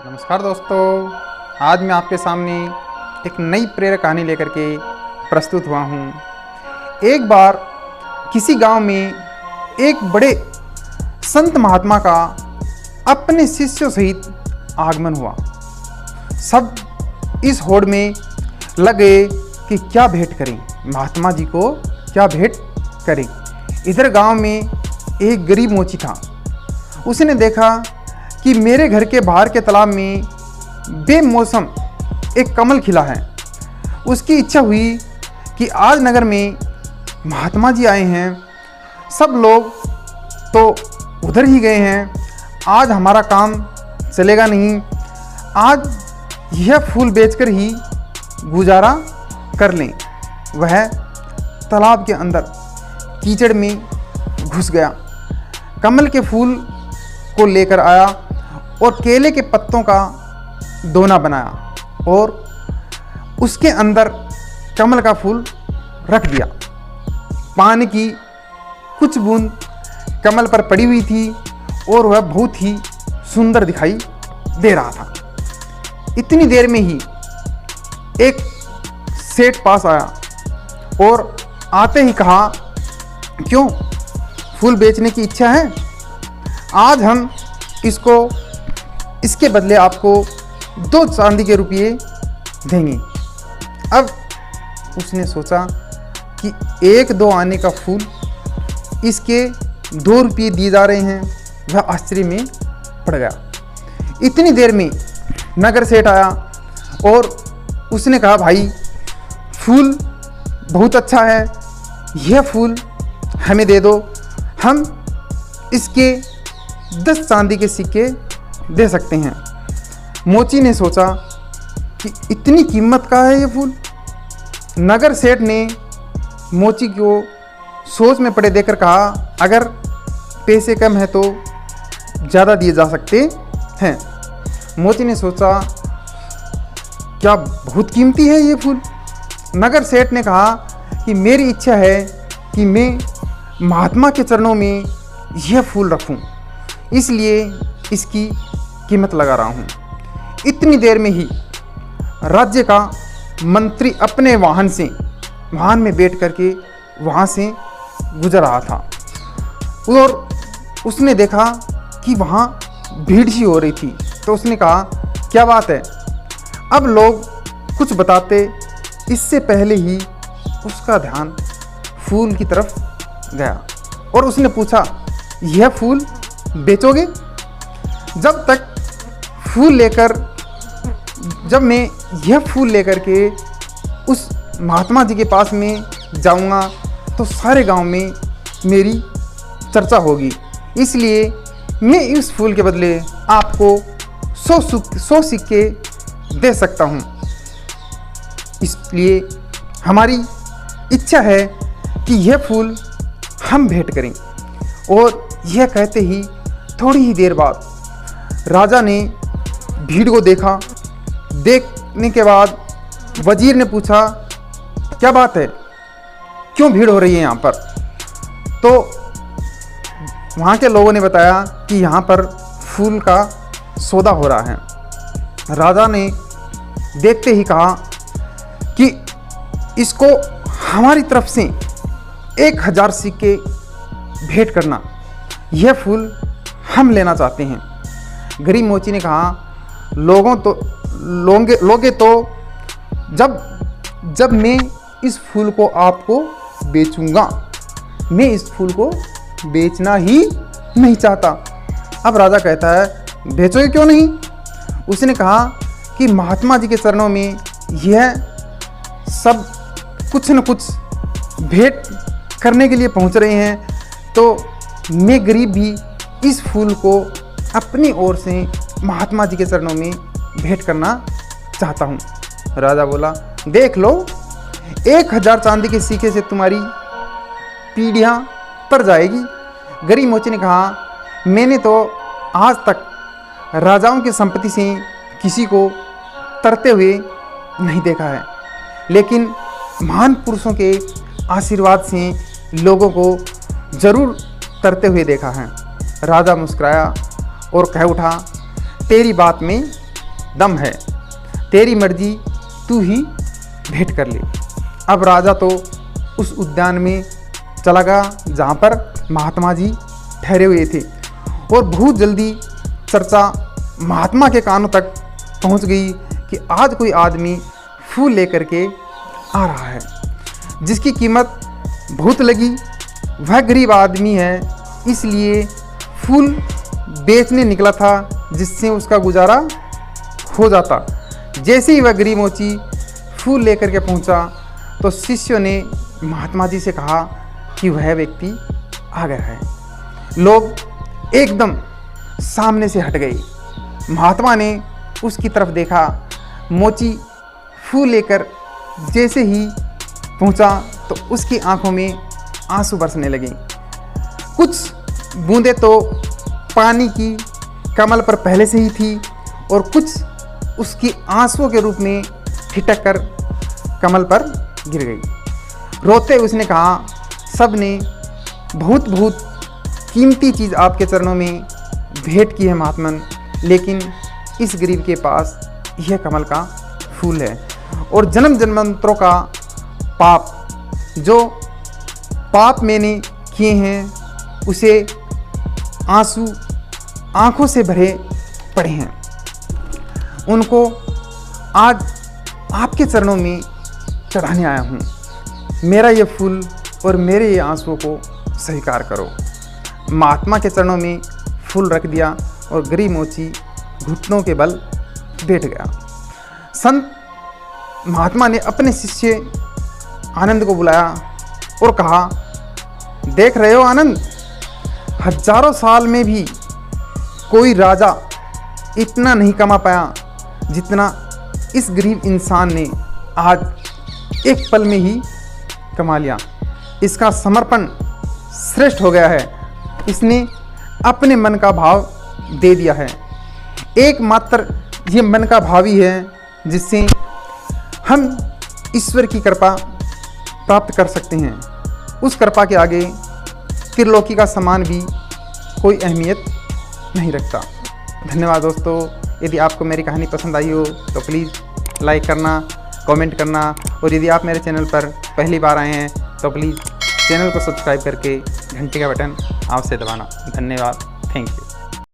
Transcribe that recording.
नमस्कार दोस्तों, आज मैं आपके सामने एक नई प्रेरक कहानी लेकर के प्रस्तुत हुआ हूँ। एक बार किसी गांव में एक बड़े संत महात्मा का अपने शिष्यों सहित आगमन हुआ। सब इस होड़ में लगे कि क्या भेंट करें, महात्मा जी को क्या भेंट करें। इधर गांव में एक गरीब मोची था। उसने देखा कि मेरे घर के बाहर के तालाब में बेमौसम एक कमल खिला है। उसकी इच्छा हुई कि आज नगर में महात्मा जी आए हैं, सब लोग तो उधर ही गए हैं, आज हमारा काम चलेगा नहीं, आज यह फूल बेचकर ही गुजारा कर लें। वह तालाब के अंदर कीचड़ में घुस गया, कमल के फूल को लेकर आया और केले के पत्तों का दोना बनाया और उसके अंदर कमल का फूल रख दिया। पानी की कुछ बूंद कमल पर पड़ी हुई थी और वह बहुत ही सुंदर दिखाई दे रहा था। इतनी देर में ही एक सेठ पास आया और आते ही कहा, क्यों, फूल बेचने की इच्छा है? आज हम इसके बदले आपको 2 चांदी के रुपये देंगे। अब उसने सोचा कि 1-2 आने का फूल इसके 2 रुपये दिए जा रहे हैं। वह आश्चर्य में पड़ गया। इतनी देर में नगर सेठ आया और उसने कहा, भाई फूल बहुत अच्छा है, यह फूल हमें दे दो, हम इसके 10 चांदी के सिक्के दे सकते हैं। मोची ने सोचा कि इतनी कीमत का है ये फूल। नगर सेठ ने मोची को सोच में पड़े देकर कहा, अगर पैसे कम है तो ज़्यादा दिए जा सकते हैं। मोची ने सोचा, क्या बहुत कीमती है ये फूल? नगर सेठ ने कहा कि मेरी इच्छा है कि मैं महात्मा के चरणों में यह फूल रखूं, इसलिए इसकी कीमत लगा रहा हूं। इतनी देर में ही राज्य का मंत्री अपने वाहन में बैठ करके वहाँ से गुजर रहा था और उसने देखा कि वहाँ भीड़ सी हो रही थी। तो उसने कहा, क्या बात है? अब लोग कुछ बताते इससे पहले ही उसका ध्यान फूल की तरफ गया और उसने पूछा, यह फूल बेचोगे? जब मैं यह फूल लेकर के उस महात्मा जी के पास में जाऊंगा तो सारे गांव में मेरी चर्चा होगी, इसलिए मैं इस फूल के बदले आपको 100 सिक्के दे सकता हूं। इसलिए हमारी इच्छा है कि यह फूल हम भेंट करें। और यह कहते ही थोड़ी ही देर बाद राजा ने भीड़ को देखा। देखने के बाद वजीर ने पूछा, क्या बात है, क्यों भीड़ हो रही है यहाँ पर? तो वहाँ के लोगों ने बताया कि यहाँ पर फूल का सौदा हो रहा है। राजा ने देखते ही कहा कि इसको हमारी तरफ से 1000 सिक्के भेंट करना, यह फूल हम लेना चाहते हैं। गरीब मोची ने कहा, लोगे तो जब मैं इस फूल को आपको बेचूंगा। मैं इस फूल को बेचना ही नहीं चाहता। अब राजा कहता है, बेचोगे क्यों नहीं? उसने कहा कि महात्मा जी के चरणों में यह सब कुछ न कुछ भेंट करने के लिए पहुंच रहे हैं, तो मैं गरीब भी इस फूल को अपनी ओर से महात्मा जी के चरणों में भेंट करना चाहता हूँ। राजा बोला, देख लो, 1000 चांदी के सिक्के से तुम्हारी पीढ़ियाँ तर जाएगी। गरीब मोची ने कहा, मैंने तो आज तक राजाओं की संपत्ति से किसी को तरते हुए नहीं देखा है, लेकिन महान पुरुषों के आशीर्वाद से लोगों को जरूर तरते हुए देखा है। राजा मुस्कुराया और कह उठा, तेरी बात में दम है, तेरी मर्जी तू ही भेंट कर ले। अब राजा तो उस उद्यान में चला गया जहाँ पर महात्मा जी ठहरे हुए थे, और बहुत जल्दी चर्चा महात्मा के कानों तक पहुँच गई कि आज कोई आदमी फूल लेकर के आ रहा है जिसकी कीमत बहुत लगी। वह गरीब आदमी है, इसलिए फूल बेचने निकला था जिससे उसका गुजारा हो जाता। जैसे ही वह गरीब मोची फूल लेकर के पहुंचा तो शिष्यों ने महात्मा जी से कहा कि वह व्यक्ति आ गया है। लोग एकदम सामने से हट गए। महात्मा ने उसकी तरफ देखा। मोची फूल लेकर जैसे ही पहुंचा तो उसकी आंखों में आंसू बरसने लगे। कुछ बूंदें तो पानी की कमल पर पहले से ही थी और कुछ उसकी आंसुओं के रूप में ठिठक कर कमल पर गिर गई। रोते उसने कहा, सब ने बहुत बहुत कीमती चीज़ आपके चरणों में भेंट की है महात्मन, लेकिन इस गरीब के पास यह कमल का फूल है और जन्म जन्मांतरों का पाप, जो पाप मैंने किए हैं उसे आंसू आंखों से भरे पड़े हैं, उनको आज आपके चरणों में चढ़ाने आया हूँ। मेरा ये फूल और मेरे ये आंसुओं को स्वीकार करो। महात्मा के चरणों में फूल रख दिया और गरीब मोची घुटनों के बल बैठ गया। संत महात्मा ने अपने शिष्य आनंद को बुलाया और कहा, देख रहे हो आनंद, हजारों साल में भी कोई राजा इतना नहीं कमा पाया जितना इस गरीब इंसान ने आज एक पल में ही कमा लिया। इसका समर्पण श्रेष्ठ हो गया है। इसने अपने मन का भाव दे दिया है। एकमात्र ये मन का भाव ही है जिससे हम ईश्वर की कृपा प्राप्त कर सकते हैं। उस कृपा के आगे त्रिलोकी का सम्मान भी कोई अहमियत नहीं रखता। धन्यवाद दोस्तों। यदि आपको मेरी कहानी पसंद आई हो तो प्लीज़ लाइक करना, कमेंट करना, और यदि आप मेरे चैनल पर पहली बार आए हैं तो प्लीज़ चैनल को सब्सक्राइब करके घंटे का बटन अवश्य दबाना। धन्यवाद। Thank you.